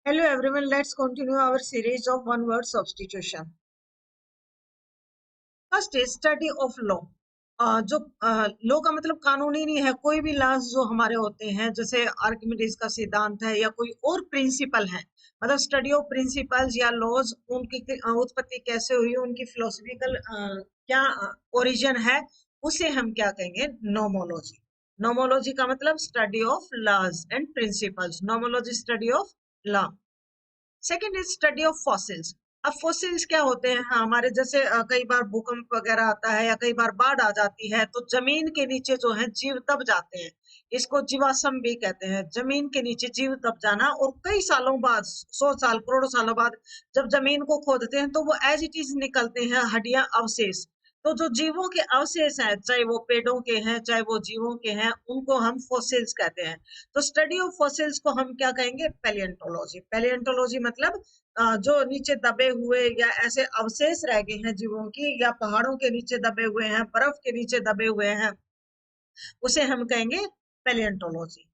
Hello everyone, let's continue our series of one word substitution. First is study of law. जो law का मतलब कानूनी नहीं है, कोई भी लॉज जो हमारे होते हैं जैसे आर्किमिडीज का सिद्धांत है या कोई और प्रिंसिपल है, मतलब स्टडी ऑफ प्रिंसिपल्स या लॉज, उनकी उत्पत्ति कैसे हुई, उनकी फिलोसफिकल क्या ओरिजिन है, उसे हम क्या कहेंगे? नोमोलॉजी. नोमोलॉजी का मतलब study of laws and principles. Nomology study of law. Second is study of fossils. अब फॉसिल्स क्या होते हैं? हाँ, हमारे जैसे कई बार भूकंप वगैरह आता है या कई बार बाढ़ आ जाती है तो जमीन के नीचे जो है जीव दब जाते हैं. इसको जीवाश्म भी कहते हैं. जमीन के नीचे जीव दब जाना, और कई सालों बाद, 100 साल करोड़ों सालों बाद जब जमीन को खोदते हैं तो वो एज इट इज निकलते हैं हड्डियां, अवशेष. तो जो जीवों के अवशेष हैं, चाहे वो पेड़ों के हैं चाहे वो जीवों के हैं, उनको हम फॉसिल्स कहते हैं. तो स्टडी ऑफ फॉसिल्स को हम क्या कहेंगे? पैलियोंटोलॉजी. पैलियोंटोलॉजी मतलब जो नीचे दबे हुए या ऐसे अवशेष रह गए हैं जीवों की, या पहाड़ों के नीचे दबे हुए हैं, बर्फ के नीचे दबे हुए हैं, उसे हम कहेंगे palaeontology.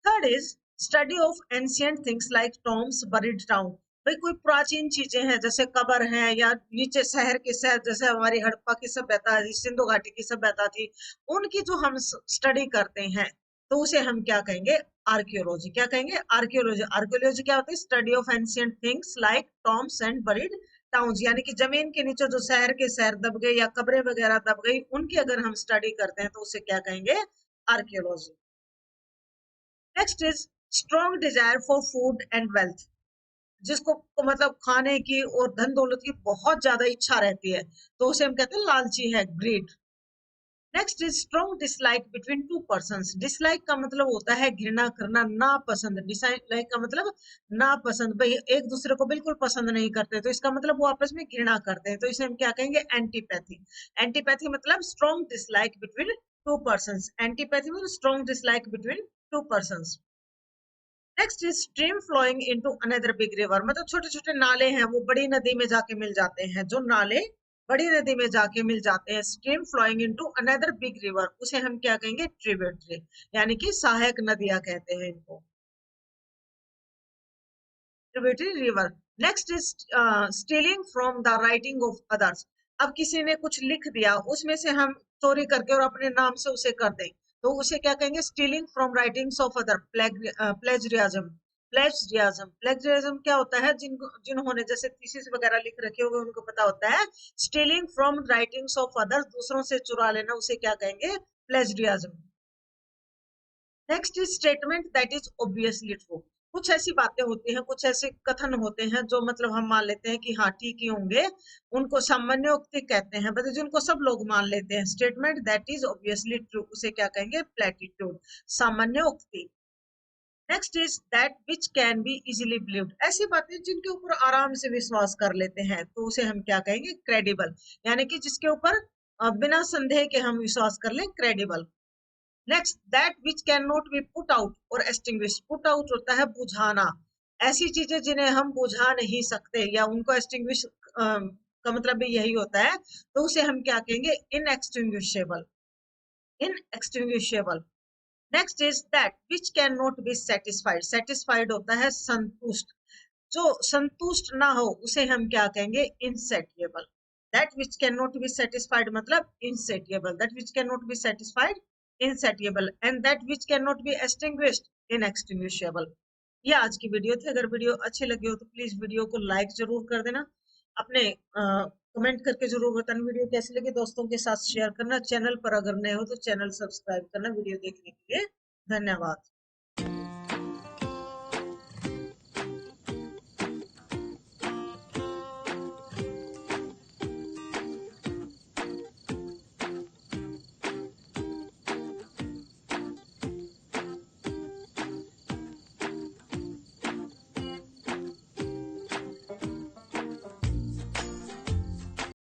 Third is study of ancient things like tombs, buried town. भाई कोई प्राचीन चीजें हैं जैसे कब्र है या नीचे शहर के शहर, जैसे हमारी हड़प्पा की सभ्यता, सिंधु घाटी की सभ्यता थी, उनकी जो हम स्टडी करते हैं तो उसे हम क्या कहेंगे? आर्कियोलॉजी. क्या कहेंगे? आर्कियोलॉजी. आर्कियोलॉजी क्या होती है? Study of ancient things like Tom's and buried towns, यानी कि जमीन के नीचे जो शहर के शहर दब गए या कब्रें वगैरह दब गई, उनकी अगर हम स्टडी करते हैं तो उसे क्या कहेंगे? Archaeology. Next is strong desire for food and wealth. जिसको को मतलब खाने की और धन दौलत की बहुत ज्यादा इच्छा रहती है तो उसे हम कहते हैं लालची है, greed. Next is strong dislike between two persons. Dislike का मतलब होता है घृणा करना, नापसंद. डिसलाइक का मतलब नापसंद. भाई एक दूसरे को बिल्कुल पसंद नहीं करते तो इसका मतलब वो आपस में घृणा करते हैं, तो इसे हम क्या कहेंगे? एंटीपैथी. एंटीपैथी मतलब strong dislike between two persons. Antipathy मतलब strong dislike between two persons. Next is stream flowing into another big river. मतलब छोटे छोटे नाले हैं वो बड़ी नदी में जाके मिल जाते हैं. जो नाले बड़ी नदी में जाके मिल जाते हैं, stream flowing into another big river, उसे हम क्या कहेंगे? ट्रिब्यूटरी, यानी कि सहायक नदियां कहते हैं इनको. Tributary river. Next is stealing from the writing of others. अब किसी ने कुछ लिख दिया, उसमें से हम चोरी करके और अपने नाम से उसे कर दें तो उसे क्या कहेंगे? Stealing from writings of other. Plagiarism. Plagiarism क्या होता है? जिन्होंने जैसे थीसिस वगैरह लिख रखे होंगे उनको पता होता है. Stealing from writings of others, दूसरों से चुरा लेना, उसे क्या कहेंगे? Plagiarism. Next is statement that is obviously true. कुछ ऐसी बातें होती हैं, कुछ ऐसे कथन होते हैं जो मतलब हम मान लेते हैं कि हाँ ठीक ही होंगे, उनको सामान्योक्ति कहते हैं, मतलब जिनको सब लोग मान लेते हैं. Statement that is obviously true, उसे क्या कहेंगे? प्लेटिट्यूड, सामान्योक्ति. Next is that which can be easily believed. ऐसी बातें जिनके ऊपर आराम से विश्वास कर लेते हैं तो उसे हम क्या कहेंगे? क्रेडिबल, यानी कि जिसके ऊपर बिना संदेह के हम विश्वास कर लें, credible. Next, that which can not B put out और एक्सटिंग्विश. पुट आउट होता है बुझाना. ऐसी चीजें जिन्हें हम बुझा नहीं सकते या उनको एक्सटिंग्विश का मतलब भी यही होता है, तो उसे हम क्या कहेंगे? Inextinguishable. Inextinguishable. Next is that which can not be satisfied. Satisfied होता है संतुष्ट. जो संतुष्ट ना हो उसे हम क्या कहेंगे? Insatiable. That which can not be satisfied मतलब insatiable. That which can not be satisfied, insatiable. And that which can not be extinguished, inextinguishable. ये आज की वीडियो थी. अगर वीडियो अच्छी लगी हो तो प्लीज वीडियो को लाइक जरूर कर देना. अपने कमेंट करके जरूर बताना वीडियो कैसी लगी. दोस्तों के साथ शेयर करना. चैनल पर अगर नए हो तो चैनल सब्सक्राइब करना. वीडियो देखने के लिए धन्यवाद.